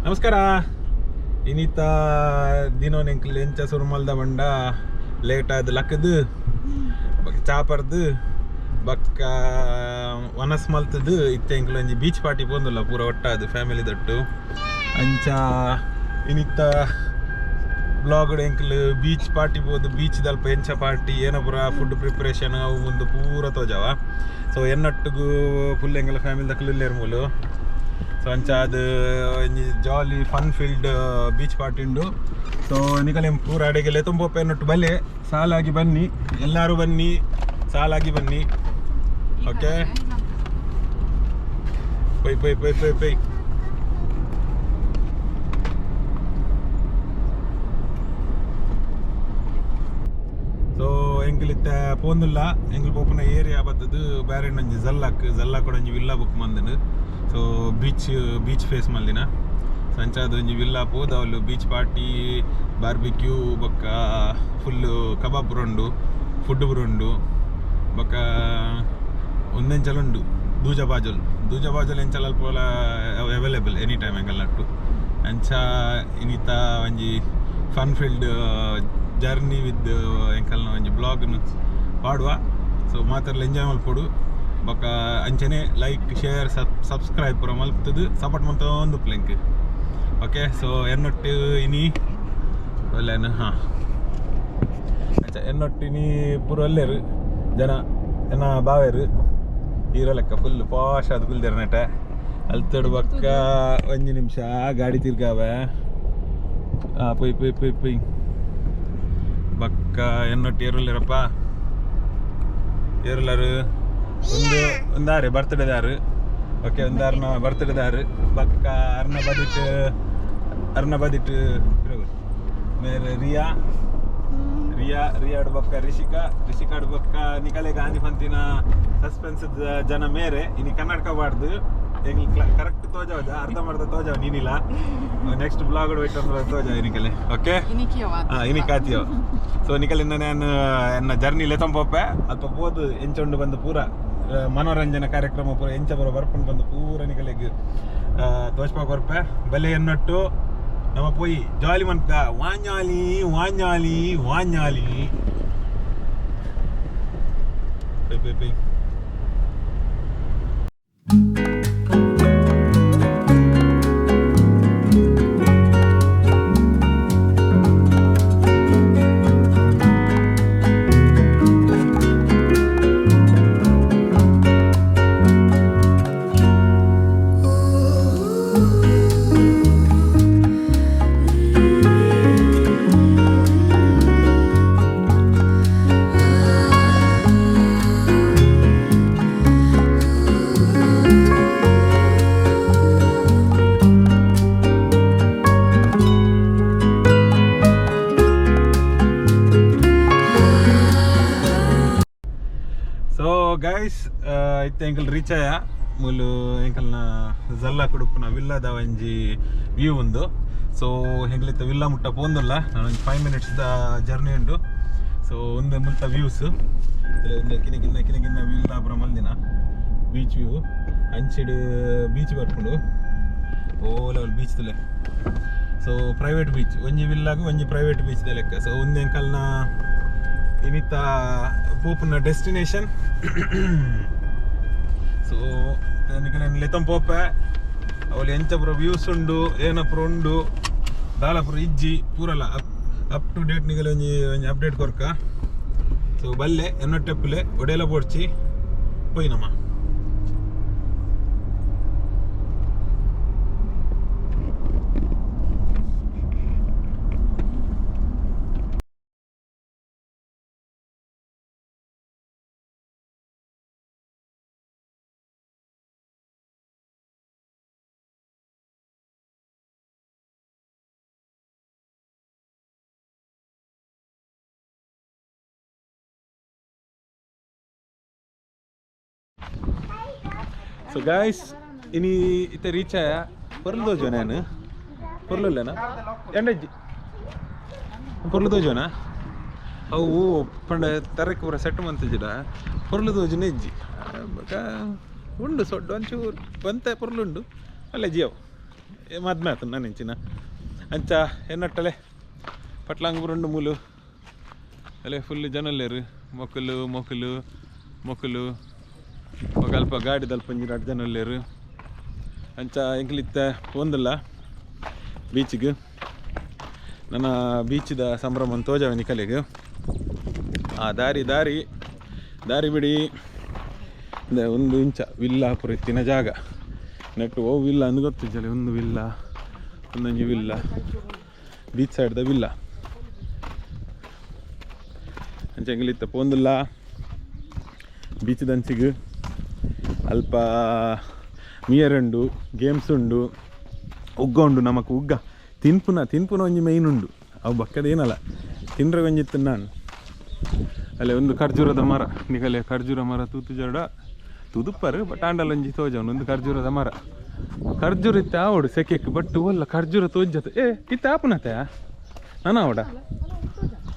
ನಮಸ್ಕಾರ. ಇನ್ನಿತ ದಿನೋ ನೆಂಕ್ಲು ಎಂಚ ಸುರುಮಲ್ದ ಬಂಡ ಲೇಟ್ ಆದ ಲಕ್ಕದು ಚಾಪರ್ದು ಬಕ್ಕ ವನಸ್ ಮಲ್ತದು ಇತ್ತೆ ಎಂಕ್ಲು ಒಂಜಿ ಬೀಚ್ ಪಾರ್ಟಿ ಪೋಂದುಲ್ಲ ಪೂರ ಒಟ್ಟಾದು ಫ್ಯಾಮಿಲಿ ದೊಟ್ಟು ಅಂಚ ಇನ್ನಿತ ಬ್ಲಾಗ್ ಎಂಕ್ಲು ಬೀಚ್ ಪಾರ್ಟಿ ಪೋದು ಬೀಚ್ ದಲ್ಪ ಎಂಚ ಪಾರ್ಟಿ ಏನೋ ಪೂರ ಫುಡ್ ಪ್ರಿಪರೇಷನ್ ಅವು ಮುಂದೆ ಪೂರ ತೋಜಾವ. ಸೊ ಎನ್ನೊಟ್ಟಿಗೂ ಫುಲ್ ಎಂಗೆಲ್ಲ ಫ್ಯಾಮಿಲಿ ದಕ್ಕಲಿಲ್ಲೇರು ಮೂಲು. ಸೊ ಅಂಚ ಅದು ಒಂಜಿ ಜಾಲಿ ಫನ್ ಫೀಲ್ಡ್ ಬೀಚ್ ಪಾರ್ಟಿ ಉಂಡು. ಸೊ ನಿಕಲೆ ಪೂರ ಅಡೆಗೆಲ್ಲ ತುಂಬೊಪ್ಪ ಎನ್ನೊಟ್ಟು ಬಲೆ ಸಾಲಾಗಿ ಬನ್ನಿ, ಎಲ್ಲರೂ ಬನ್ನಿ, ಸಾಲಾಗಿ ಬನ್ನಿ. ಓಕೆ, ಪೈ ಪೈ ಪೈ ಪೈ ಪೈ. ಸೊ ಎಂಕ್ಲಿತ್ತ ಪೋಂದುಲ್ಲ ಎಂಕ್ಲು ಪೋಪುನ ಏರಿಯಾ ಬತ್ತದು ಬೇರೆ ಒಂಜಿ ಜಲ್ಲಾಕ್ ಕೂಡ ಒಂಜಿ ವಿಲ್ಲಾ ಬುಕ್ ಮಂದನು. ಸೊ ಬೀಚ್ ಫೇಸ್ ಮಲ್ದಿನ ಸಂಚಾದ ಒಂಜಿ ವಿಲ್ಲಾ ಪೋದು ಅವಳು ಬೀಚ್ ಪಾರ್ಟಿ ಬಾರ್ಬಿಕ್ಯೂ ಬೊಕ್ಕ ಫುಲ್ಲು ಕಬಾಬ್ ಬುರುಂಡು, ಫುಡ್ ಬುರುಂಡು ಬೊಕ್ಕ ಒಂದೆಂಚಲ ಉಂಡು ದೂಜ ಬಾಜಲ್ ಎಂಚಲ ಅಲ್ಪ ಅವೈಲೇಬಲ್ ಎನಿ ಟೈಮ್ ಎಂಗಲ್ನಟ್ಟು. ಅಂಚ ಇನ್ನಿತ ಒಂಜಿ ಫನ್ ಫೀಲ್ಡ್ ಜರ್ನಿ ವಿತ್ ಎಂಕಲ್ನ ಒಂಜಿ ಬ್ಲಾಗ್ನು ಪಾಡುವ. ಸೊ ಮಾತೆಲ್ಲ ಎಂಜಾಯ್ ಮಲ್ಪೊಡು ಬೊಕ್ಕ ಅಂಚನೆ ಲೈಕ್ ಶೇರ್ ಸಬ್ಸ್ಕ್ರೈಬ್ ಪೂರ ಮಲ್ಪುದು ಸಪೋರ್ಟ್ ಮಂತೊಂದು ಪ್ಲೆಂಕ್. ಓಕೆ, ಸೊ ಎನ್ನೊಟ್ಟು ಇನಿ ಒಳ್ಳೆನು ಹಾಂ ಅಂಚ ಎನ್ನೊಟ್ಟು ಇನಿ ಪೂರ ಒಳ್ಳೆರು ಜನ ಎನ್ನ ಬಾವೇರು ಹೀರೋ ಲೆಕ್ಕ ಫುಲ್ ಪಾಶ್ ಅದು ಕುಲ್ದೇರ ನೆಟ ಅಲ್ತಡು ಬೊಕ್ಕ ಒಂಜಿ ನಿಮಿಷ ಗಾಡಿ ತಿರ್ಗಾವೆ ಪೊಯ್ ಪೊಯ್ ಪೊಯ್ ಪೊಯ್ ಬೊಕ್ಕ ಎನ್ನೊಟ್ಟು ಏರುಲ್ಲೇರಪ್ಪ ಏರುಲ್ಲರು ಒಂದಾರು ಬರ್ತ್ಡೇ ದಾರು. ಓಕೆ, ಒಂದಾರ್ನ ಬರ್ತ್ಡೇ ದಾರು ಬಕ್ಕ ಅರ್ನ ಬದಿಟ್ ಮೇರೆ ರಿಯಾಡ್ ಬೊಕ್ಕ ರಿಷಿಕಾಡ್ ಬೊಕ್ಕ ನಿಕಲೆ ಗಾಂಧಿ ಪಂತಿನ ಸಸ್ಪೆನ್ಸ್ ಜನ ಮೇರೆ ಇನಿ ಕನ್ನಡಕ ಬಾರ್ದು ಕರೆಕ್ಟ್ ತೋಜಾವ ಅರ್ಧ ತೋಜಾವ ನೀನಿಲ್ಲ ನೆಕ್ಸ್ಟ್ ಬ್ಲಾಗ್ ಹೋಯ್ತು ತೋಜಾವ ನಿಕಲೆ. ಓಕೆ, ಇನಿ ಕಾತಿಯೋ. ಸೊ ನಿಕಲೆ ನಾನು ಎನ್ನ ಜರ್ನಿ ಲೆತಂಪೊಪ್ಪೆ ಅಲ್ಪ ಪೋದು ಎಂಚೊಂಡು ಬಂದು ಪೂರ ಮನೋರಂಜನಾ ಕಾರ್ಯಕ್ರಮ ಪೂರ ಎಂಚ ಪೂರ ಬರ್ಪುಂಡು ಬಂದು ಪೂರ ನಿಕಲೆಗ್ ತೋಚ್ಪಾಕ್ ಬರ್ಪೆ ಬಲೆ ಎನ್ನೊಟ್ಟು ನಮ್ಮ ಪೋಯಿ ಜಾಲಿ ಮನ್ಕ ವಾಂಜಾಲಿ ಪೈ ಪೈ ಪೈ. ಗೈಸ್ ಇತ್ತೆ ಎಂಕಲ್ ರೀಚ್ ಆಯ ಮೂಲು ಎಂಕಲ್ನ ಜಲ್ಲ ಕುಡುಪುನ ವಿಲ್ಲಾದ ಒಂಜಿ ವ್ಯೂ ಉಂದು. ಸೊ ಹೆಂಗ್ಲಿತ್ತ ವಿಲ್ಲಾ ಮುಟ್ಟ ಪೋಂದುಲ್ಲ ನಾನು 5 minutes ಜರ್ನಿ ಉಂಡು. ಸೊ ಒಂದು ಮುಲ್ತ ವ್ಯೂಸ್ ಒಂದು ಕಿನಗಿನ್ನ ವಿಲ್ಲಾ ಪುರ ಮಲ್ದಿನ ಬೀಚ್ ವ್ಯೂ ಅಂಚಿಡ್ ಬೀಚ್ ಬರ್ಕೊಂಡು ಓಲವಲ್ ಬೀಚ್ ತುಲೆ. ಸೊ ಪ್ರೈವೇಟ್ ಬೀಚ್ ಒಂಜಿ ವಿಲ್ಲಾಗು ಒಂಜಿ ಪ್ರೈವೇಟ್ ಬೀಚ್ ಲೆಕ್ಕ. ಸೊ ಒಂದು ಎಂಕಲ್ನ ಇನ್ನಿತ ಪೋಪುನ ಡೆಸ್ಟಿನೇಷನ್. ಸೊ ನಾನು ಲೆತಂ ಪೋಪೆ ಅವಳು ಎಂಚ ಪುರ ವ್ಯೂಸ್ ಉಂಡು ಏನಪುರ ಉಂಡು ದಾಲಪುರ ಇಜ್ಜಿ ಪೂರಲ್ಲ ಅಪ್ ಟು ಡೇಟ್ ನಿಗಲ ಒಂಜಿ ಅಪ್ಡೇಟ್ ಕೊರ್ಕ. ಸೊ ಬಲ್ಲೆ ಎನ್ನೊಟ್ಟೆಪ್ಪಲೆ ಒಡೆಯಲ ಪೋಡ್ಚಿ ಪೋಯ್ನಮ್ಮ. ಸೊ ಗಾಯ್ಸ್ ಇನಿ ಇತ್ತೆ ರೀಚ್ ಆಯ ಪೊರ್ಲು ತೋಜೋ ನಾನು ಪೊರ್ಲುಲ್ಲೇನಾ ಎಂಡಜ್ಜಿ ಪೊರ್ಲು ತೋಜೋನಾ ಅವು ಪಂಡ ತರಕ್ಕೆ ಪೂರ ಸೆಟ್ ಮಂತಿಜಿಡ ಪೊರ್ಲು ತೋಜನ ಇಜ್ಜಿ ಉಂಡು ಸೊಡ್ಡು ಒಂಚೂರು ಬಂತೆ ಪೊರ್ಲುಂಡು ಅಲ್ಲ ಜಿಯವು ಮದ್ಮೆ ಆಯ್ತು ನಾನು ಹೆಂಚಿನ ಅಂಚ ಎನ್ನಟ್ಟಲೆ ಪಟ್ಲಾಂಗ ಬುರುಂಡು ಮೂಲು ಅಲ್ಲೇ ಫುಲ್ ಜನಲ್ಲೇರು ಮೊಕ್ಕಲು ಮೊಕ್ಕಲು ಮೊಕ್ಕಲು ಅಲ್ಪ ಗಾಡಿ ದಲ್ಪ ಜನಲ್ಲೇರು ಅಂಚ ಎಂಕ್ಲಿತ್ತ ಒಂದಲ್ಲ ಬೀಚಿಗೆ ನನ್ನ ಬೀಚಿದ ಸಂಭ್ರಮ ತೋಜವನಿ ಕಲೆಗೆ ಆ ದಾರಿ ಬಿಡಿ ಒಂದು ಇಂಚ ವಿಲ್ಲಾಪುರ ಎತ್ತಿನ ಜಾಗ ನೆಟ್ಟು ಓ ವಿಲ್ಲ ಅಂದು ಗೊತ್ತಿದ್ದಲ್ಲ ಒಂದು ವಿಲ್ಲ ಒಂದೊಂದು ವಿಲ್ಲ ಬೀಚ್ ಸೈಡ್ದ ವಿಲ್ಲ ಅಂಚೆಂಗಿಲಿತ್ತ ಪೋಂದಿಲ್ಲ ಬೀಚ್ದಂಚಿಗೆ ಅಲ್ಪ ಮೀಯರುಂಡು ಗೇಮ್ಸ್ ಉಂಡು ಉಗ್ಗ ಉಂಡು ನಮಕ್ ಉಗ್ಗ ತಿನ್ಪುನ ಒಂಜಿ ಮೈನ್ ಉಂಡು ಅವು ಬಕ್ಕದೇನಲ್ಲ ತಿನ್ರೆ ಒಂಜಿತ್ತು ನಾನು ಅಲ್ಲೇ ಒಂದು ಖರ್ಜೂರದ ಮರ ನಿಗಲೆ ಖರ್ಜೂರ ಮರ ತೂತು ಜಡ ತುದುಪ್ಪರು ಬಟ್ ಆಂಡಲ್ ಒಂಜಿ ತೋಜವನು ಒಂದು ಖರ್ಜೂರದ ಮರ ಖರ್ಜೂರ ಇತ್ತ ಆವಡು ಸೆಕೆಕ್ ಬಟ್ ಒಲ್ಲ ಖರ್ಜೂರ ತೋಜತೆ ಇತ್ತ ಆಪುನತೆ ನಾನು ಆವಡ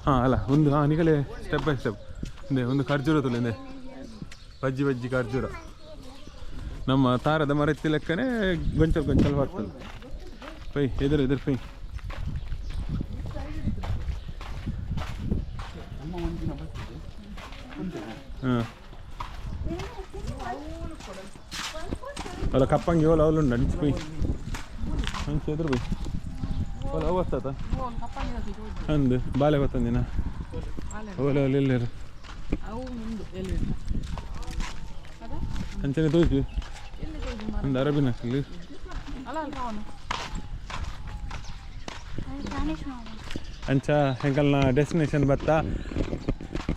ಹಾಂ ಅಲ್ಲ ಒಂದು ನಿಗಲೆ ಸ್ಟೆಪ್ ಬೈ ಸ್ಟೆಪ್ ಒಂದು ಖರ್ಜೂರ ತುಲೆ ಬಜ್ಜಿ ಖರ್ಜೂರ ನಮ್ಮ ತಾರದ ಮರ ಎತ್ತಿ ಲೆಕ್ಕನೇ ಗೊಂಚಲ್ ಬರ್ತದೆ ಪೈ ಎದುರು ಪೈ ಹಾಂ ಅಲ್ಲ ಕಪ್ಪಂಗಿ ಓಲ ಅವಲು ಉಂಡು ಅಂಚು ಪೈ ಅಂಚು ಎದುರು ಪೈ ಓಲ ಅವು ವಸ್ತಾತ ಅಂದು ಬಾಲೆ ಗೊತ್ತಂದಿನ ಓಲ ಓಲ ಎಲ್ಲರು ಅಂಚನೆ ತೋಜು ಒಂದು ಅರಬಿನ ಹಾಕಲಿ ಅಂಚ ಹೆಂಕಲ್ನ ಡೆಸ್ಟಿನೇಷನ್ ಬತ್ತ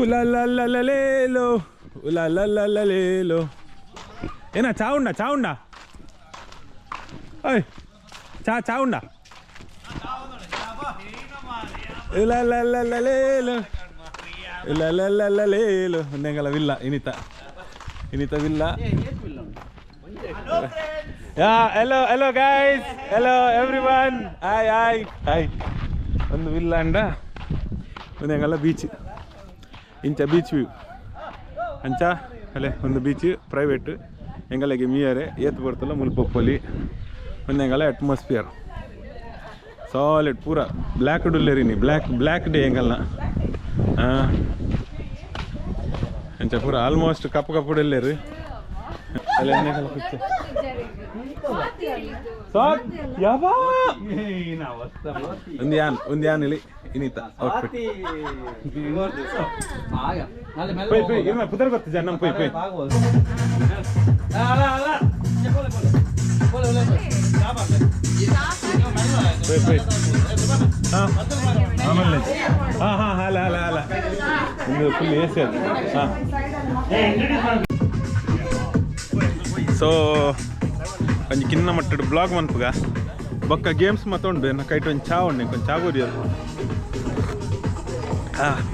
ಉಲಾಲೇಲೋ ಉಲಾಲೇಲೋ ಏನ ಚಾ ಉಂಡ ಓಯ್ ಚಾ ಉಂಡ ಉಲಾಲೇಲೋ ಉಲಾಲೇಲೋ ಒಂದೆಂಗಲ ವಿಲ್ಲ ಇನಿತ ವಿಲ್ಲ hello guys, hello everyone, hi ಒಂದು ವಿಲ್ಲ ಅಂಡ ಒಂದೆಂಗಲ್ಲ ಬೀಚ್ ಇಂಚ ಬೀಚ್ ವ್ಯೂ ಅಂಚ ಅಲ್ಲೇ ಒಂದು ಬೀಚ್ ಪ್ರೈವೇಟ್ ಎಂಗಲೆಗೆ ಮೀಯರೆ ಏತ್ ಬರ್ತಲ್ಲ ಮುಲ್ಪೊಪ್ಪಲಿ ಒಂದೆಂಗಲ್ಲ ಅಟ್ಮಾಸ್ಫಿಯರ್ ಸಾಲಿಡ್ ಪೂರ ಬ್ಲ್ಯಾಕ್ ಡುಲ್ಲೇರಿನಿ ಬ್ಲ್ಯಾಕ್ ಡೇ ಎಂಗಲ್ಲ ಅಂಚ ಪೂರ ಆಲ್ಮೋಸ್ಟ್ ಕಪ್ಪು ಡೆಲ್ಲೇರು ಅಲ್ಲ ಎಣ್ಣೆಗಲ್ಲ ಪಿಕ್ಚರ್ ಒಂದು ಯಾನ್ ಇಲ್ಲಿ ಇನಿತ ಪುತ್ರ ಗೊತ್ತ ಜನ ಪೈ ಆಮೇಲೆ ಹಾಲ ಒಂದು ಫುಲ್ ಎ ಸಿ ಅದು ಹಾಂ ಸೊ ಒಂಜಿ ಕಿನ್ನ ಮಟ್ಟದ ಬ್ಲಾಗ್ ಮನ್ಪುಗ ಬೊಕ್ಕ ಗೇಮ್ಸ್ ಮತ್ತೊಂಡು ನಾ ಕೈಟ್ ಒಂದು ಚಾ ಉಂಡೆ ಕೊಂಚ ಚಾ ಕುಡಿಯೋದು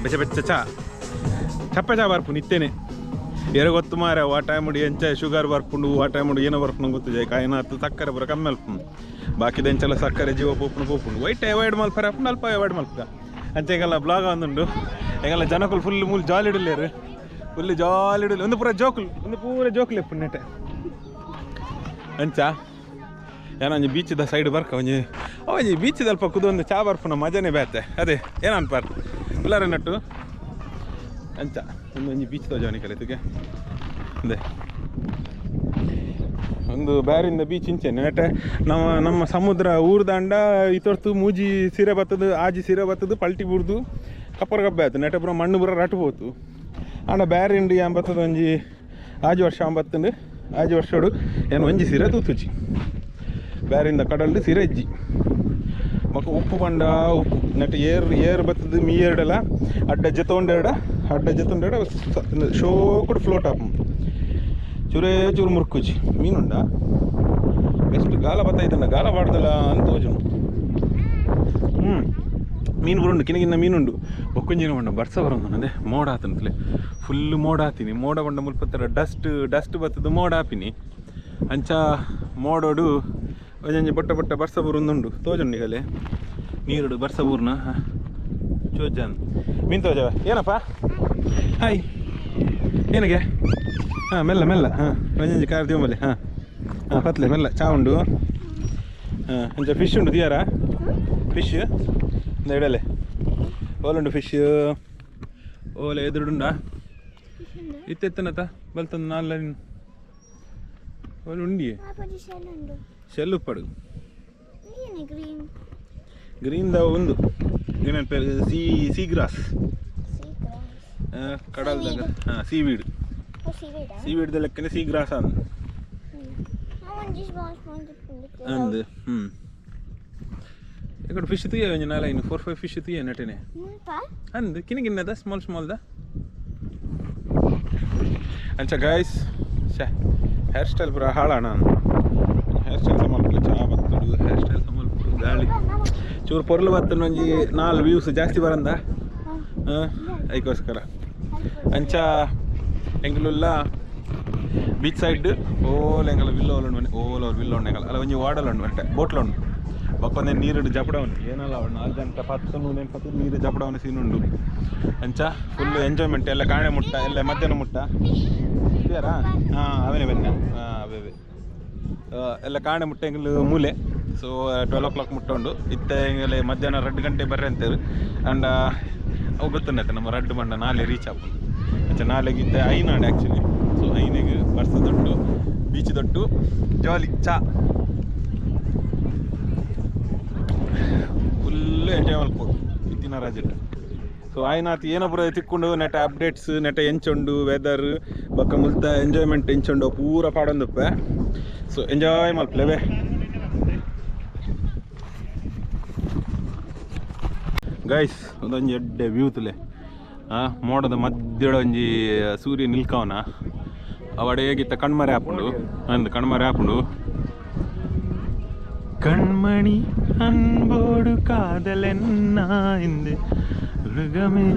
ಬೆಚ್ಚ ಚಪ್ಪ ಚಾ ಬರ್ಪು ನಿತ್ತೇನೆ ಎರ ಗೊತ್ತು ಮಾರ ಆ ಟೈಮ್ ಎಂಚ ಶುಗರ್ ಬರ್ಪುಂಡು ಆ ಟೈಮ್ ಏನೋ ಬರ್ಪುಂಡು ಗೊತ್ತು ಕಾಯಿನಾತು ಸಕ್ಕರೆ ಬರ ಕಮ್ಮಿ ಅಲ್ಪುಂಡು ಬಾಕಿದ ಎಂಚೆಲ್ಲ ಸಕ್ಕರೆ ಜೀವ ಪೋಪುಂಡು ವೈಟ್ ಅವಾಯ್ಡ್ ಮಲ್ಪರ ಅಪ್ಪ ಅಲ್ಪ ಅವಾಯ್ಡ್ ಮಲ್ಪುಗ ಅಂಚೆಗೆಲ್ಲ ಬ್ಲಾಗ್ ಒಂದುಂಡು ಹೆಂಗೆಲ್ಲ ಜನಕ್ಕೂ ಫುಲ್ ಜಾಲಿ ಇಡಲೇರು ಫುಲ್ ಜಾಲಿ ಇಡಲಿ ಒಂದು ಪೂರ ಜೋಕುಲು ಎಪ್ಪು ನೆಟ್ಟೆ ಅಂಚ ಏನೊಂದು ಬೀಚದ ಸೈಡ್ ಬರ್ಕ ಒಂಜಿ ಬೀಚದ ಅಲ್ಪ ಕುದೊಂದು ಚಾ ಬರ್ಪುನ ಮಜಾನೇ ಬೇತೆ ಅದೇ ಏನನ್ಪಾರ್ ಉಲ್ಲಾರ ನಟ್ಟು ಅಂಚ ಒಂದೊಂದು ಬೀಚ್ ತೋಜವನಿ ಕಲಿತಿಗೆ ಅದೇ ಒಂದು ಬ್ಯಾರಿಂದ ಬೀಚ್ ಇಂಚೆ ನೆಟ್ಟೆ ನಮ್ಮ ಸಮುದ್ರ ಊರ್ದಾಂಡ ಇತೊರ್ತು ಮೂಜಿ ಸೀರೆ ಬತ್ತದು ಆಜಿ ಸೀರೆ ಬತ್ತದು ಪಲ್ಟಿ ಬುರ್ದು ಕಪ್ಪರ ಗಬ್ಬೆ ಆಯ್ತು ನೆಟ್ಟೆ ಪುರ ಮಣ್ಣು ಬುರ ರಟ್ಟು ಹೋತು ಆಂಡ ಬ್ಯಾರಿಂಡಿ ಅಂಬತ್ತದ ಒಂಜಿ ಆಜು ವರ್ಷ ಅಂಬತ್ತಂಡು ಆಜು ವರ್ಷೋಡು ಏನು ಒಂಜಿ ಸೀರೆ ತೂತುಜಿ ಬ್ಯಾರಿಂದ ಕಡಲ್ದು ಸೀರೆ ಇಜ್ಜಿ ಮಕ್ಕ ಉಪ್ಪು ಬಂಡ ಉಪ್ಪು ನೆಟ್ಟು ಏರ್ ಬತ್ತದು ಮೀಯರ್ಡಲ್ಲ ಅಡ್ಡ ಜತೊಂಡೆರಡ ಶೋ ಕೂಡ ಫ್ಲೋಟ್ ಆಪು ಚೂರು ಮುರ್ಕುಜಿ ಮೀನುಂಡ ಬೆಸ್ಟ್ ಗಾಲ ಬತ್ತೈತಂಡ ಗಾಲ ಬಾಡ್ದಲ್ಲ ಅಂತ ತೋಜುನು ಮೀನು ಬರುಂಡು ಕಿನಗಿನ್ನ ಮೀನುಂಡು ಒಕ್ಕೊಂಜಿನ ಬಂಡ ಬರ್ಸ ಬರೋದು ಅದೇ ಮೋಡ ಆತಂತಲೇ ಫುಲ್ ಮೋಡ ಆತೀನಿ ಮೋಡ ಬಂಡ ಮುಲ್ಪತ್ತರ ಡಸ್ಟ್ ಬತ್ತದು ಮೋಡ ಆಪಿನಿ ಅಂಚ ಮೋಡೋಡು ಒಂಜಿ ಬೊಟ್ಟ ಬರ್ಸ ಬರುಂದುಂಡು ತೋಜುಂಡಿಗಲೆ ನೀರುಡು ಬರ್ಸ ಬೂರ್ನ ಚೋಜಾನ್ ಮೀನು ತೋಜವ ಏನಪ್ಪ ಹಾಯ್ ಏನಗೆ ಮೆಲ್ಲ ಒಂಜಿ ಕಾರ್ ದಿವಂಬಲೆ ಪತ್ಲೆ ಮೆಲ್ಲ ಚಾ ಉಂಡು ಅಂಚ ಫಿಶ್ ಉಂಟು ದಿಯಾರ ಫಿಶ್ ಇಡಲೆ ಓಲುಂಡು ಫಿಶ್ ಓಲೆ ಎದುರುಂಡ ಇತ್ತೆತ್ತನತ ಬಲ್ತಂದು ನಾಲ್ಕು ಓಲು ಉಂಡಿ ಶೆಲ್ ಉಪ್ಪಡು ಗ್ರೀನ್ ದ ಒಂದು ಏನಂತ ಸೀ ಗ್ರಾಸ್ ಕಡಲ್ದಾಗ ಸೀವೀಡ್ ಸೀವೀಡ್ದ ಲೆಕ್ಕನೆ ಸೀ ಗ್ರಾಸ್ ಅಂದು ಅಂದು ఇక్కడ ఫిష్ తీయ నాలా 4-5 ఫిష్ తీయ నటనే అందు కిన్నద స్మాల్ దా ಅಂಚ ಗಾಯ್ಸ್ ಹೇರ್ ಸ್ಟೈಲ್ ಪೂರ ಹಾಳಾಣ ಹೇರ್ ಸ್ಟೈಲ್ ಸಮಲ್ಪುಡು ಚಾ ಬತ್ತುಡು ಹೇರ್ ಸ್ಟೈಲ್ ಸಮಲ್ಪುಡು ಗಾಳಿ ಚೂರು ಪೊರ್ಲು ಬತ್ತನು ಒಂಜಿ 4 ವ್ಯೂಸ್ ಜಾಸ್ತಿ ಬರಂದ ಅದಕ್ಕೋಸ್ಕರ ಅಂಚ ಎಂಗ್ಲುಲ್ಲ ಬೀಚ್ ಸೈಡ್ ಓಲ್ ಎಂಗಲ ವಿಲ್ಲ ಓಲುಂಡು ಓಲ್ ಅವ್ರು ವಿಲ್ಲ ಉಂಡು ಎಂಗಲ ಅಲ್ಲ ಒಂಜಿ ವಾಡಲ್ ಉಂಡು ಬಟ್ಟೆ ಬೋಟ್ಲ ಉಂಡು ಬಕ್ಕೊಂದೆ ನೀರು ಜಪಡವನು ಏನಲ್ಲ ಅವನು 4 ಗಂಟೆ 10 ನೀರು ಜಪಡವನು ಸೀನ್ ಉಂಡು ಅಂಚ ಫುಲ್ ಎಂಜಾಯ್ಮೆಂಟ್ ಎಲ್ಲ ಕಾಣೆ ಮುಟ್ಟ ಎಲ್ಲ ಮಧ್ಯಾಹ್ನ ಮುಟ್ಟ ಇದಾರಾ ಅವೇ ಬನ್ನಿ ಅವೇ ಎಲ್ಲ ಕಾಣೆ ಮುಟ್ಟ ಎಂಗಲು ಮೂಲೆ ಸೊ 12 o'clock ಮುಟ್ಟ ಉಂಡು ಇತ್ತ ಎಂಗಲೆ ಮಧ್ಯಾಹ್ನ 2 ಗಂಟೆ ಬರ್ರೆ ಅಂತೇರು ಅಂಡ್ ಅವು ಗೊತ್ತುಂಡೈತೆ ನಮ್ಮ ರಡ್ಡು ಮಂಡ ನಾಳೆ ರೀಚ್ ಆಪು ಅಂಚ ನಾಳೆಗೆ ಇತ್ತ ಐನಾಡು ಆ್ಯಕ್ಚುಲಿ ಸೊ ಐನಿಗೆ ಬರ್ಸ ದೊಡ್ಡು ಬೀಚ್ ದೊಡ್ಡು ಜಾಲಿ ಚಾ ಫುಲ್ ಎಂಜಾಯ್ ಮಲ್ಪೋಡು ಇತ್ತಿನ ರಜೆ ಸೊ ಆಯ್ನಾತ್ ಏನೊಬ್ಬರು ತಿಕ್ಕೊಂಡು ನೆಟ ಅಪ್ಡೇಟ್ಸ್ ನೆಟ ಎಂಚೊಂಡು ವೆದರ್ ಬಕ್ಕ ಮುಲ್ತ ಎಂಜಾಯ್ಮೆಂಟ್ ಎಂಚೊಂಡು ಪೂರ ಪಾಡೊಂದುಪ್ಪೆ ಸೊ ಎಂಜಾಯ್ ಮಲ್ಪಲೇವೆ ಗೈಸ್ ಒಂದೊಂದು ಎಡ್ಡೆ ವ್ಯೂ ತುಲೆ ಮೋಡದ ಮಧ್ಯಡ ಒಂಜಿ ಸೂರ್ಯ ನಿಲ್ಕವನ ಅವಡೆ ಹೇಗಿತ್ತ ಕಣ್ಮರೆ ಹಾಕೊಂಡು ಅಂದು ಕಣ್ಮರೆ ಹಾಕೊಂಡು ಕಣ್ಮಣಿ ಅನ್ಬೋಡು ಕಾದಲೆನ್ನ ಹಿಂದೆ ಹುಡುಗಮೇ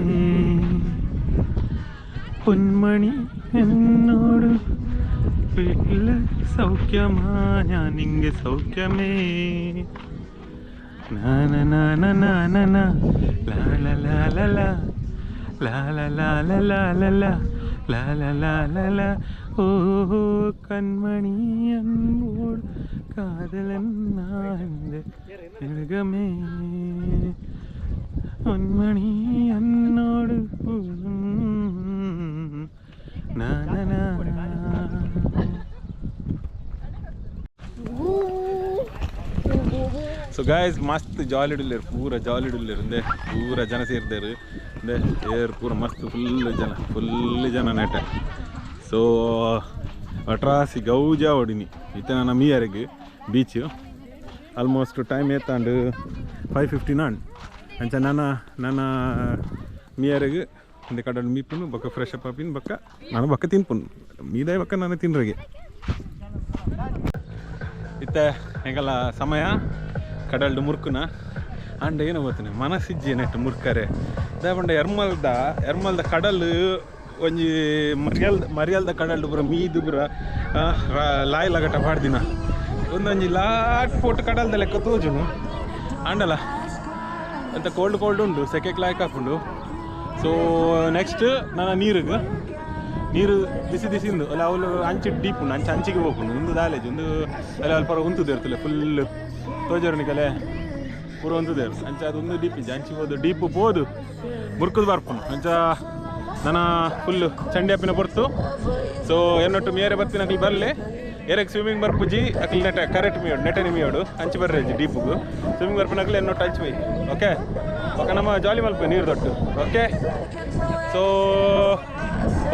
പൊന്മണി എന്നോട് വീട്ടിൽ സൗഖ്യമാ ഞാനിങ്ങ് സൗഖ്യമേ ഓ കൺമണി എന്നോട് കാതലെന്നാൻ്റെ മൃഗമേ പൊന്മണി എന്നോട് ಸೊ ಗಾಯ್ಸ್ ಮಸ್ತ್ ಜಾಲಿ ಇಡಲಿರು ಪೂರ ಜಾಲಿ ಇಡಲಿರು ಅಂದೆ ಪೂರ ಜನ ಸೇರ್ದಾರು ಅಂದೆ ಏರ್ ಪೂರ ಮಸ್ತ್ ಫುಲ್ ಜನ ನೆಟ ಸೊ ಅಟ್ರಾಸಿ ಗೌಜಾ ಹೊಡಿನಿ ಇತ್ತ ನನ್ನ ಮೀಯರಿಗೆ ಬೀಚು ಆಲ್ಮೋಸ್ಟ್ ಟೈಮ್ ಏತಾಂಡು 5:59 ಅಂಚ ನನ್ನ ಮೀಯರಿಗೆ ಒಂದೇ ಕಡಲು ಮೀಪುನು ಬಕ್ಕ ಫ್ರೆಶ್ ಅಪ್ ಆಪಿನ ಬಕ್ಕ ನಾನು ಬಕ್ಕ ತಿನ್ಪುನು ಮೀದಾಯ ಬಕ್ಕ ನಾನು ತಿನ್ರಿಗೆ ಇತ್ತ ಹೆಂಗಲ್ಲ ಸಮಯ ಕಡಲ್ಡು ಮುರ್ಕುನ ಅಂಡ ಏನೋ ಗೊತ್ತನೆ ಮನಸ್ಸಿಜ್ಜಿ ನೆಟ್ಟು ಮುರ್ಕರೆ ದಾಪಂಡ ಎರ್ಮಲ್ದ ಕಡಲು ಒಂಜಿ ಮರಿಯಲ್ದ ಕಡಲ್ಡು ಪೂರ ಮೀದು ಪೂರ ಲಾಯ್ ಲಗಟ ಪಾಡ್ದಿನ ಒಂದೊಂಜಿ ಲಾಟ್ ಪೋಟ್ ಕಡಲ್ದ ಲೆಕ್ಕ ತೋಜುನು ಅಂಡಲ್ಲ ಅಂತ ಕೋಲ್ಡ್ ಉಂಡು ಸೆಕೆಗೆ ಲಾಯ್ಕ್ ಹಾಕೊಂಡು ಸೊ ನೆಕ್ಸ್ಟ್ ನನ್ನ ನೀರು ದಿಸಿಂದು ಅಲ್ಲ ಅವಳು ಅಂಚಿ ಡೀಪ್ ಉಂಡು ಅಂಚಿಗೆ ಹೋಗ್ಕೊಂಡು ಒಂದು ದಾಲೇಜ್ ಒಂದು ಅಲ್ಲ ಅಲ್ಪ ಉಂತುದು ಇರ್ತಲ್ಲ ಫುಲ್ ತೋಜರ್ನಿಕಲೆ ಪೂರ ಒಂತುದೇರು ಅಂಚ ಅದೊಂದು ಡೀಪ್ ಇಜ್ಜೆ ಅಂಚಿಗೆ ಹೋದು ಡೀಪ್ ಬೋದು ಮುರ್ಕುದು ಬರ್ಪುನು ಅಂಚ ನನ್ನ ಫುಲ್ಲು ಚಂಡಿ ಅಪ್ಪಿನ ಬರ್ತು ಸೊ ಏನೊಟ್ಟು ಮೇರೆ ಬರ್ತೀನಿ ಅಕ್ಲಿ ಬರಲಿ ಏರಕ್ಕೆ ಸ್ವಿಮ್ಮಿಂಗ್ ಬರ್ಪುಜಿ ಅಕ್ಲಿ ಕರೆಕ್ಟ್ ಮೀಯೋಡು ನೆಟನಿ ಮೀಯೋಡು ಅಂಚಿ ಬರ್ರೇಜಿ ಡೀಪ್ಗೂ ಸ್ವಿಮ್ಮಿಂಗ್ ಬರ್ಪಿನ ಅಕ್ಲಿ ಏನೊಟ್ಟು ಹಂಚಿ ಬೈ ಓಕೆ ಓಕೆ ನಮ್ಮ ಜಾಲಿ ಮಲ್ಪ ನೀರು ದೊಡ್ಡು ಓಕೆ ಸೊ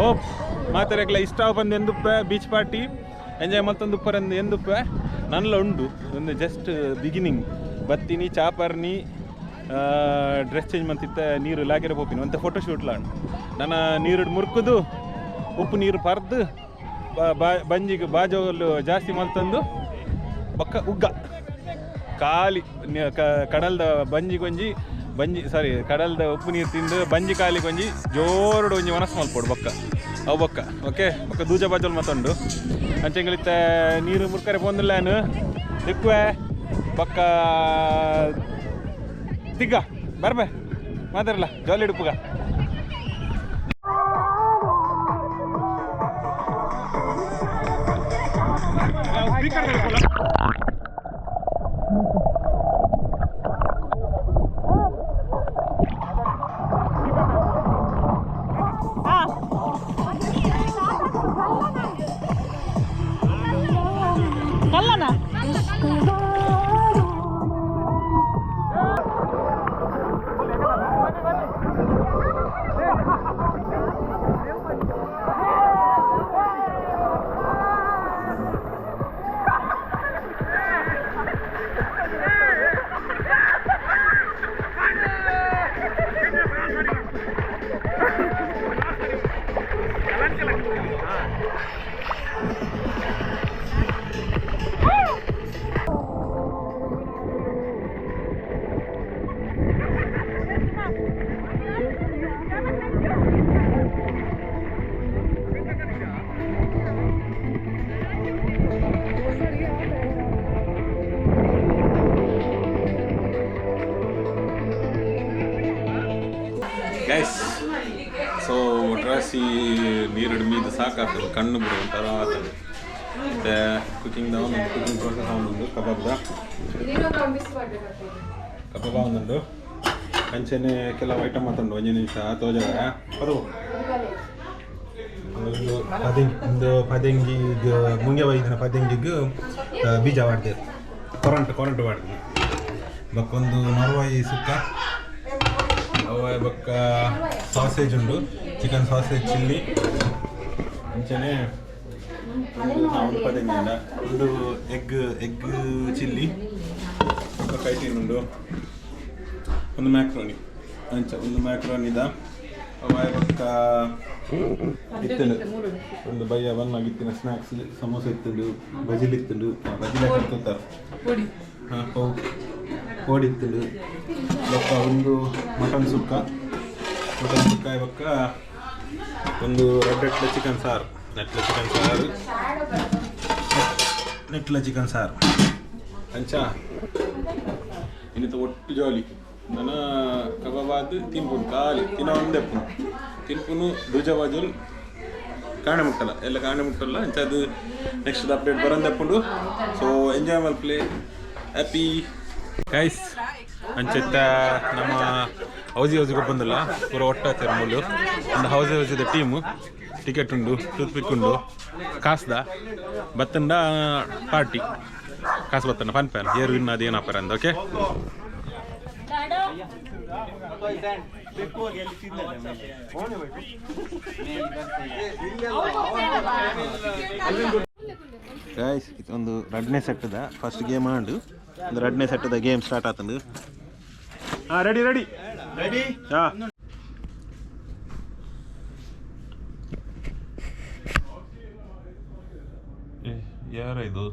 ಹೋಪ್ ಮಾತಾಡಕ್ಲ ಇಷ್ಟ ಬಂದು ಎಂದುಪ್ಪೆ ಬೀಚ್ ಪಾರ್ಟಿ ಎಂಜಾಯ್ ಮತ್ತೊಂದು ಉಪ್ಪರಂದು ಎಂದುಪ್ಪೆ ನನ್ಲ ಉಂಡು ಒಂದು ಜಸ್ಟ್ ಬಿಗಿನಿಂಗ್ ಬತ್ತೀನಿ ಚಾಪರ್ನಿ ಡ್ರೆಸ್ ಚೇಂಜ್ ಮಂತಿತ್ತ ನೀರು ಲಾಗಿರ ಹೋಗ್ತೀನಿ ಅಂತ ಫೋಟೋಶೂಟ್ಲ ನನ್ನ ನೀರು ಮುರ್ಕುದು ಉಪ್ಪು ನೀರು ಪರ್ದು ಬಂಜಿಗೆ ಬಾಜೋಲು ಜಾಸ್ತಿ ಮಲ್ತಂದು ಬಕ್ಕ ಉಗ್ಗ ಖಾಲಿ ಕಡಲ್ದ ಕಡಲ್ದ ಉಪ್ಪು ನೀರು ತಿಂದು ಬಂಜಿ ಕಾಲಿಗೆ ಒಂಜಿ ಜೋರುಡು ಒಂಜಿ ಮನಸ್ಸು ಮಲ್ಪೋಡು ಬಕ್ಕ ಅವು ಬಕ್ಕ ಓಕೆ ಬಕ್ಕ ದೂಜ ಬಾಜೋಲ್ ಮತ್ತೊಂಡು ಅಂಚೆಂಗಳಿತ್ತ ನೀರು ಮುರ್ಕರೆ ಪೋಂದಿಲ್ಲಾನು ದಿಕ್ಕುವೆ ಬಕ್ಕ ತಿಗ್ಗ ಬರ್ಬೆ ಮಾತಾರಲ್ಲ ಜಾಲಿ ಇಡುಪುಗ ಕಲ್ಲನ ಗೈಸ್ ಸೊ ಒಟ್ರಾಸಿ ನೀರಿಡ ಮೀದು ಸಾಕಾಗ್ತದೆ ಕಣ್ಣು ಬಿಡು ಒಂಥರ ಆಗ್ತದೆ ಮತ್ತು ಕುಕಿಂಗ್ದ ಒಂದೊಂದು ಕುಕಿಂಗ್ ಪ್ರೋಸೆಸ್ ಅವನೊಂದು ಕಬಾಬ್ದ ಕಬಾಬ ಒಂದೊಂದು ಅಂಚೆನೆ ಕೆಲವು ಐಟಮ್ ಮಾತುಂಡು ಒಂದು ನಿಮಿಷ ತೋಜಾಗ ಅದು ಒಂದು ಪದಂಗಿಗೆ ಮುಂಗೆ ಒಯ್ದಿನ ಪದಂಗಿಗೆ ಬೀಜ ವಾಡ್ದೆ ಕೊರಂಟು ವಾಡ್ದೆ ಬಕ್ಕೊಂದು ಮರವಾಯಿ ಸುಕ್ಕ ಅವ ಬಕ್ಕ ಸಾಸೇಜ್ ಉಂಡು ಚಿಕನ್ ಸಾಸೇಜ್ ಚಿಲ್ಲಿ ಅಂಚನೆ ಒಂದು ಪದಂಗಿಂದ ಒಂದು ಎಗ್ ಚಿಲ್ಲಿ ಕೈಟೀನ್ ಉಂಡು ಒಂದು ಮ್ಯಾಕ್ರೋನಿ ಅಂಚ ಒಂದು ಮ್ಯಾಕ್ರೋನಿದ ಅವ ಬಕ್ಕ ಇತ್ತಂಡು ಒಂದು ಬಯ್ಯ ಬನ್ನಾಗಿತ್ತಿನ ಸ್ನ್ಯಾಕ್ಸ್ ಸಮೋಸ ಇತ್ತುಂಡು ಬಜಿಲ್ ಇತ್ತುಂಡು ಬಜಿಲೆ ಕಟ್ತಾರೆ ಹಾಂ ಕೋಡಿ ಇತ್ತುಂಡು ಬೊಕ್ಕ ಒಂದು ಮಟನ್ ಸುಕ್ಕ ಬೊಕ್ಕ ಒಂದು ರೆಡ್ ಚಿಕನ್ ಸಾರು ನೆಟ್ಲ ಚಿಕನ್ ಸಾರು ಅಂಚ ಇನ್ನಿತ ಒಟ್ಟು ಜಾಲಿ ನನ್ನ ಕಬಾಬಾದ್ ತಿನ್ಪುನು ಖಾಲಿ ತಿನ್ನೋ ಒಂದೇ ತಿನ್ಪುನು ದುಜವಾಜುಲ್ ಕಾಣೆ ಮುಟ್ಟಲ್ಲ ಎಲ್ಲ ಕಾಣೆ ಮುಟ್ಟಲ್ಲ ಅಂಚ ಅದು ನೆಕ್ಸ್ಟ್ ಅಪ್ಡೇಟ್ ಬರೋದೆಪ್ಪುಂಡು ಸೊ ಎಂಜಾಯ್ ಮಲ್ ಪ್ಲೇ ಹ್ಯಾಪಿ ಗೈಸ್ ಅಂಚೆತ್ತ ನಮ್ಮ ಹೌಸಿಗೆ ಬಂದಿಲ್ಲ ಪೂರ ಒಟ್ಟಾಗ್ತಾರೆ ಮೂಲು ಒಂದು ಹೌಸಿದ ಟೀಮು ಟಿಕೆಟ್ ಉಂಡು ಟೂತ್ ಪಿಕ್ ಉಂಡು ಕಾಸ್ದ ಬತ್ತಂಡ ಪಾರ್ಟಿ ಕಾಸು ಬತ್ತಂಡ ಫನ್ ಪ್ಯಾನ್ ಏರು ವಿನ್ ಅದು ಏನಪ್ಪಾರ ಅಂದ ಓಕೆ ಗೈಸ್ ಇದೊಂದು ರೆಡ್ನೇ ಸೆಟ್ಟದ ಫಸ್ಟ್ ಗೇಮ್ ಆಂಡು ಒಂದು ರೆಡ್ನೇ ಸೆಟ್ಟದ ಗೇಮ್ ಸ್ಟಾರ್ಟ್ ಆತಂದು ಹಾಂ ರೆಡಿ ಹಾಂ ಯಾರ ಇದು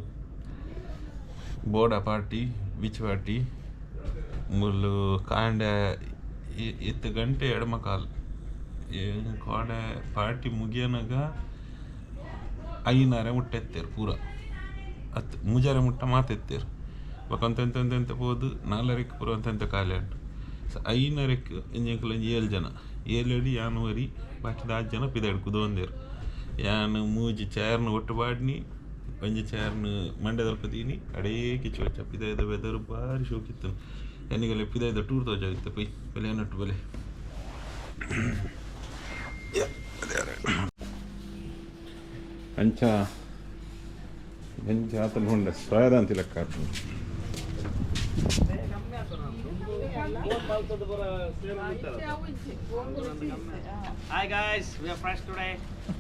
ಬೋರ್ಡ ಪಾರ್ಟಿ ಬಿಚ್ ಪಾರ್ಟಿ ಮುಳ್ಳು ಕಾಂಡೆ ಎತ್ತು ಗಂಟೆ ಎಡಮಕಾಲು ಕಾಡೆ ಪಾರ್ಟಿ ಮುಗಿಯನಾಗ ಐನಾರೆ ಮುಟ್ಟೆತ್ತೇರು ಪೂರ ಹತ್ತು ಮುಜಾರೆ ಮುಟ್ಟ ಮಾತೆತ್ತೇರು ಬಕ್ಕಂತೆಂತೆಂತೆಂತ ಹೋದು 4:00 ಪೂರ ಅಂತೆಂತ ಖಾಲಿ ಉಂಟು ಸೊ 5:30 ಎಂಜಂಕಲಂಜಿ 7 ಜನ 7 ಅಡಿ ಯಾನುವರಿ ಬಾಕಿದ 8 ಜನ ಪಿದಾಡು ಕುದೊಂದೇರು ಯಾನು ಮೂಜಿ ಚೇರ್ನ ಒಟ್ಟು ಬಾಡ್ನಿ ಒಂಜಿ ಚೇರ್ನ ಮಂಡ್ಯದಲ್ಲಿ ಪದೀನಿ ಅಡೇ ಕಿಚ್ಚು ವಚ್ಚ ಪಿದಾಯ್ದ ವೆದರು ಭಾರಿ ಶೋಕಿತ್ತು ಎನ್ನಿಗೆಲ್ಲ ಪಿದಾಯ್ದ ಟೂರ್ ತೋಜಾಗಿತ್ತು ಪೈ ಬೆಲೆ ನಟ್ಟು ಬೆಲೆ ಅಂಚ ಬೆಂಚ ಆತನ ಹೊಂಡ ಸ್ವಾಯದ ಅಂತ ಲೆಕ್ಕ Hi guys, we are fresh today.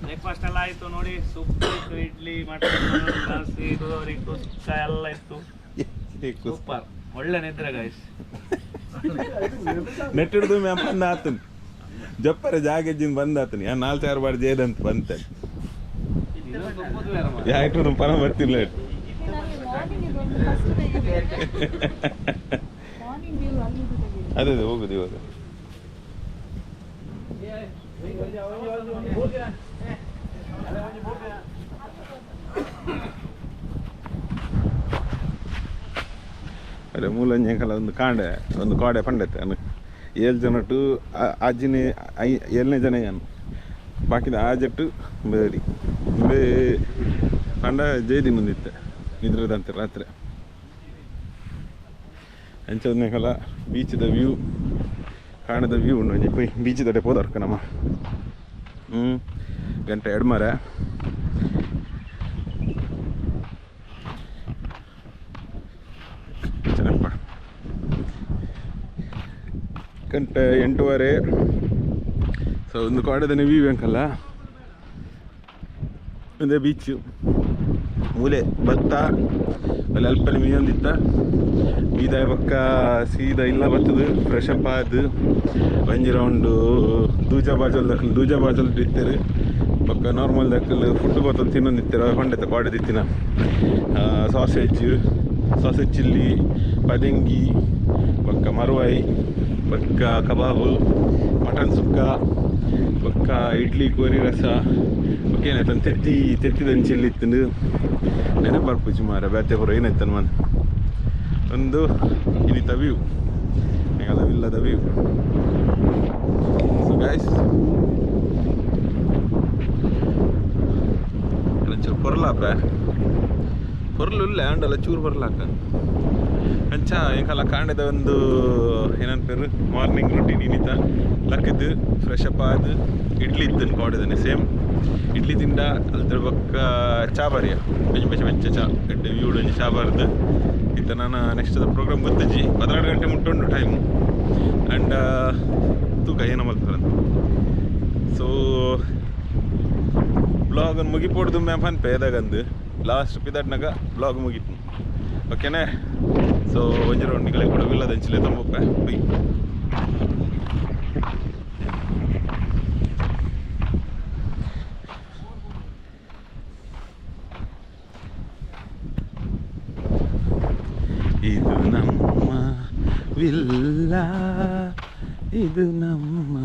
Breakfast ಎಲ್ಲ ಆಯಿತು ನೋಡಿ, ಸೂಪರ್ ಇಡ್ಲಿ ಮಟನ್ ದೋಸೆ ಇದು ಸುಕ್ಕ ಎಲ್ಲ ಇತ್ತು ಸೂಪರ್ ಒಳ್ಳೆ ನಿದ್ರೆ ಗೈಸ್ ನೆಟ್ ಹಿಡಿದು ಮ್ಯಾಮ್ ಬಂದ ಆತನ್ ಜಪ್ಪರ ಜಾಗೆಜ್ಜಿನ ಬಂದ ಆತನಿ ಆ 4-6 ಬಾರ್ ಜೇದಂತ ಬಂತೆ ಯಾಕೆ ಪರ ಬರ್ತಿಲ್ಲ ಅದೇ ಹೋಗುದು ಇವಾಗ ಅದೇ ಮೂಲಂಜಂಕಲ ಒಂದು ಕಾಂಡೆ ಒಂದು ಕಾಡೆ ಪಂಡತ್ತೆ ಅನ್ನು 7 ಜನ ಟು ಆಜಿನೇ 7ನೇ ಜನ ಏನು ಬಾಕಿದ ಆ ಜಟ್ಟು ಬೇರಿ ಬೇ ಪಂಡ ಜೈದಿ ಮುಂದಿತ್ತೆ ನಿದ್ರದಂತೆ ರಾತ್ರಿ ಅಂಚೊಂದೆಲ್ಲ ಬೀಚ್ದ ವ್ಯೂ ಕಾಣದ ವ್ಯೂ ಉಂಡು ಒಂಜಿ ಪೋಯ್ ಬೀಚ್ ದಡೆ ಪೋದರ್ಕ ನಮ್ಮ ಗಂಟೆ ಎಡ್ಮರ ಚೆನ್ನಪ್ಪ ಗಂಟೆ 8:30 ಸೊ ಒಂದು ಕಾಡದನೆ ವ್ಯೂ ಅಂಕಲ್ಲ ಒಂದೇ ಬೀಚು ಮೂಲೆ ಭತ್ತ ಅಲ್ಲಿ ಅಲ್ಪನೆ ಮೀಯೊಂದಿತ್ತ ಮೀದಾಯ ಪಕ್ಕ ಸೀದಾ ಇಲ್ಲ ಬರ್ತದೆ ಫ್ರೆಶ್ ಅಪ್ ಆದು ಒಂಜಿ ರೌಂಡು ದೂಜಾ ಬಾಜಲ್ ಇರ್ತಾರೆ ಪಕ್ಕ ನಾರ್ಮಲ್ ದಕ್ಕಲು ಫುಡ್ ಬರ್ತದೆ ತಿನ್ನೊಂದಿರ್ತಾರೆ ಹೊಂಡೆತ ಕಾಡದಿತ್ತಿನ ಸಾಸೇಜ್ ಚಿಲ್ಲಿ ಪದಂಗಿ ಪಕ್ಕ ಮರುವಾಯಿ ಪಕ್ಕ ಕಬಾಬು ಮಟನ್ ಸುಕ್ಕ ಪಕ್ಕ ಇಡ್ಲಿ ಕೋರಿ ರಸ ಏನಾಯ್ತು ತೆತ್ತಿದಂಗೆ ಚಿಲ್ಲಿತ್ತು ನೆನಪು ಬರ್ಪುಜಿ ಮಾರ ಬ್ಯಾತೆ ಹೊರ ಏನಾಯ್ತಾನ ಮನ್ ಒಂದು ಇನ್ನಿತ ವ್ಯೂ ನೆಗಲವಿಲ್ಲದ ವ್ಯೂ ಸೊ ಗೈಸ್ ಚೂರು ಪೊರ್ಲಾಪ ಪೊರ್ಲು ಆಂಡಲ್ಲ ಚೂರು ಪೊರ್ಲಾಕ ಅಂಚ ಎಂಕಲ್ಲ ಕಾಂಡದ ಒಂದು ಏನಂತಾರೆ ಮಾರ್ನಿಂಗ್ ರೊಟೀನ್ ಇನ್ನಿತ ಲಕ್ಕದು ಫ್ರೆಶ್ ಅಪ್ ಆದು ಇಡ್ಲಿ ಇದ್ದನ್ನು ಕಾಡಿದ್ದಾನೆ ಸೇಮ್ ಇಡ್ಲಿ ತಿಂಡ ಅದ್ರ ಪಕ್ಕ ಚಾ ಬಾರಿಯ ಮೆಂಚ ಚಾ ಎಡ್ಡೆ ವ್ಯೂಡ್ ಒಂಜಿ ಚಾ ಬಾರ್ದು ಇತ್ತ ನಾನು ನೆಕ್ಸ್ಟ್ ಪ್ರೋಗ್ರಾಮ್ ಗೊತ್ತಜ್ಜಿ 16 ಗಂಟೆ ಮುಟ್ಟುಂಡು ಟೈಮು ಆ್ಯಂಡ್ ತೂಕ ಏನೋ ಮಲ್ತಾರಂತ ಸೊ ಬ್ಲಾಗನ್ನು ಮುಗಿಪೋಡ್ದು ಮ್ಯಾಮ್ ಅನ್ಪೆ ಎದಾಗಂದು ಲಾಸ್ಟ್ ಪಿದಾಟ್ನಾಗ ಬ್ಲಾಗ್ ಮುಗಿತು ಓಕೆನಾ ಸೊ ಒಂಜಿ ರೌಂಡ್ ನಿಗಳೇ ಕೂಡ ವಿಲ್ಲದಂಚಿಲೆ ತಂಬಪ್ಪ ಬೈ ಇದು ನಮ್ಮ ವಿಲ್ಲ ಇದು ನಮ್ಮ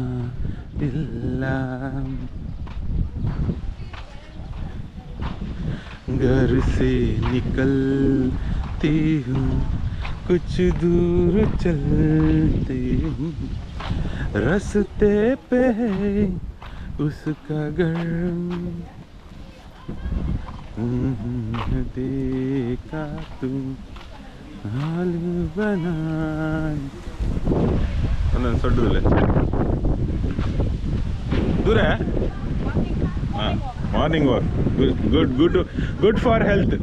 ವಿಲ್ಲ घर से निकलती हूँ कुछ दूर चलती हूँ रास्ते पे है उसका घर देखा तुम हाल बना ಸೊಡ್ಡದಲ್ಲೇ ದೂರ ಹಾಂ morning walk good for health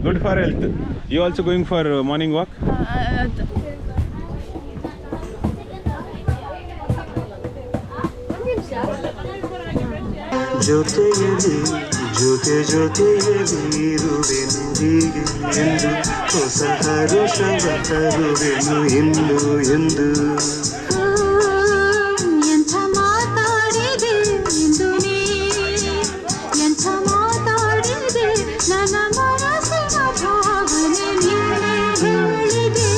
you also going for morning walk ಜೊತೆಯಲ್ಲಿ ಜೊತೆಯಲ್ಲಿರುವೆನು ಹೀಗೆ ಎಂದು ಹೊಸ ಹರುಷವ ತರುವೆನು ಎಂದು ಎಂದು ಎಂಥ ಮಾತಾಡಿದೆ ಎಂದು ನೀ ಎಂಥ ಮಾತಾಡಿದೆ ನನ್ನ ಮನಸ್ಸಿನ ಭಾವನೆ ನೀನೇ ಹೇಳಿದೆ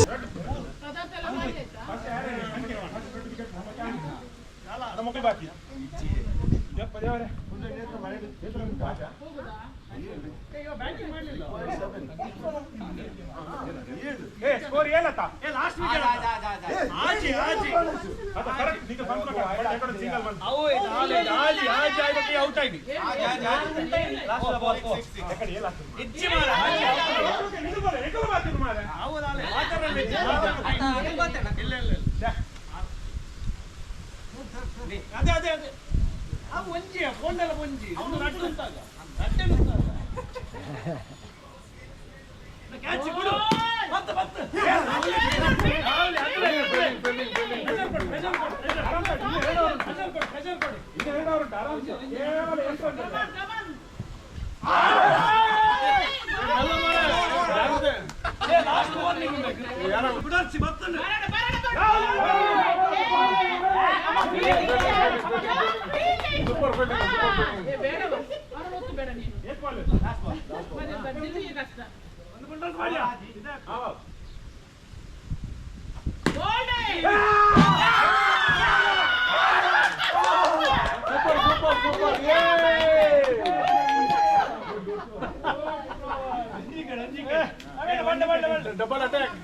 double attack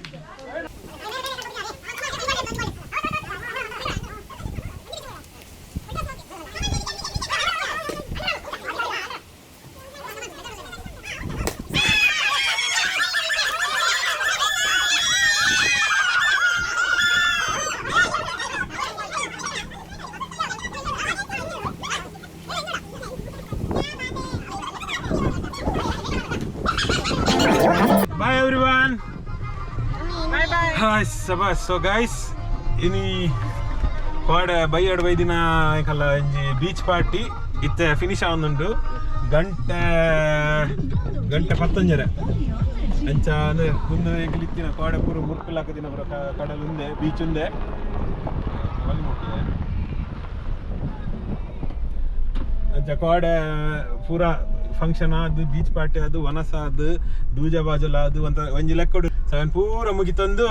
So guys, ini pada bayar baydina kala inji beach party itte finish avundu ಗಂಟೆ 15 ಅಂಚ ಅಂದ್ರೆ ಮುಂದೆ ಎಗ್ಲಿತ್ತಿನ ಕಾಡೆ ಪೂರ ಮುರ್ಪಿಲಾಕದಿನ ಬರ ಕಡಲ್ ಉಂದೆ ಬೀಚ್ ಉಂದೆ ಅಂಚ ಕಾಡೆ ಪೂರ ಫಂಕ್ಷನ್ ಆದು ಬೀಚ್ ಪಾರ್ಟಿ ಅದು ವನಸ ಅದು ದೂಜ ಬಾಜಲ ಅದು ಅಂತ ಒಂಜಿ ಲೆಕ್ಕಡು ಸವನ್ ಪೂರ ಮುಗಿತಂದು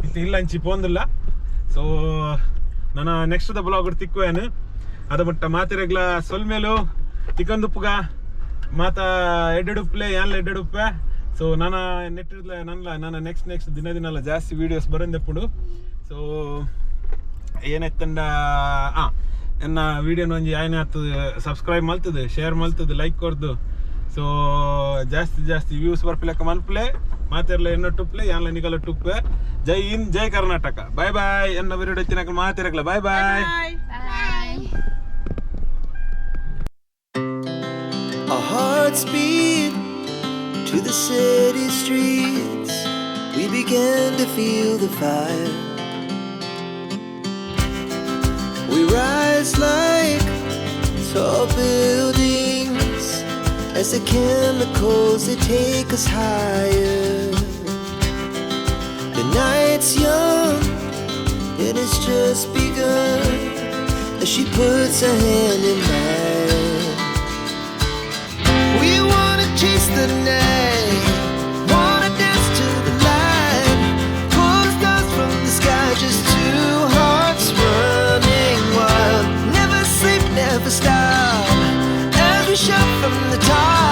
ಇತ್ತು ಇಲ್ಲ ಅಂಚಿ ಪೋಂದಿಲ್ಲ. ಸೊ ನನ್ನ ನೆಕ್ಸ್ಟ್ ದ ಬ್ಲಾಗ್ ತಿಕ್ಕುವೇನು ಅದ ಮಟ್ಟ ಮಾತಿರಗ್ಲ ಸೊಲ್ಮೇಲು ತಿಕ್ಕಂದುಪ್ಪುಗ ಮಾತ ಎಡ್ಡೆಡುಪ್ಪಲೆ ಯಾನ್ಲ ಎಡ್ಡೆಡುಪ್ಪೆ. ಸೊ ನಾನು ನೆಟ್ಟಿರ್ಲ ನನ್ನ ನೆಕ್ಸ್ಟ್ ದಿನ ಜಾಸ್ತಿ ವೀಡಿಯೋಸ್ ಬರಂದೆಪ್ಪುಡು. ಸೊ ಏನಾಯ್ತಂಡ ಎನ್ನ ವೀಡಿಯೋನ ಒಂಜಿ ಆಯ್ನೆ ಆಗ್ತದೆ ಸಬ್ಸ್ಕ್ರೈಬ್ ಮಲ್ತದೆ, ಶೇರ್ ಮಲ್ತದೆ, ಲೈಕ್ ಕೊರ್ದು. ಸೊ ಜಾಸ್ತಿ ವ್ಯೂಸ್ ಬರ್ಪಿಲಕ್ಕ ಮನ್ಪ್ಲೆ ಮಾತಿರ್ಲ ಎನ್ನೊಟ್ಟುಪ್ಲೆ ಯಾನ್ಲ ನಿಗಲ ಟುಪ್ಪೆ. ಜೈ ಹಿಂದ್, ಜೈ ಕರ್ನಾಟಕ. ಬಾಯ್ ಬಾಯ್. ಎನ್ನ ವಿಡಿಯೋ ತಿನ್ನಕ ಮಾತಿರಗ್ಲ. ಬಾಯ್ ಬಾಯ್. Our hearts beat to the city streets. We began to feel the fire. We rise like tall buildings as the chemicals they take us higher. The night's young and it's just begun as she puts her hand in mine. We wanna chase the night, wanna dance to the light, pull the stars from the sky, just two hearts running wild. Never sleep, never stop, as we shout from the top.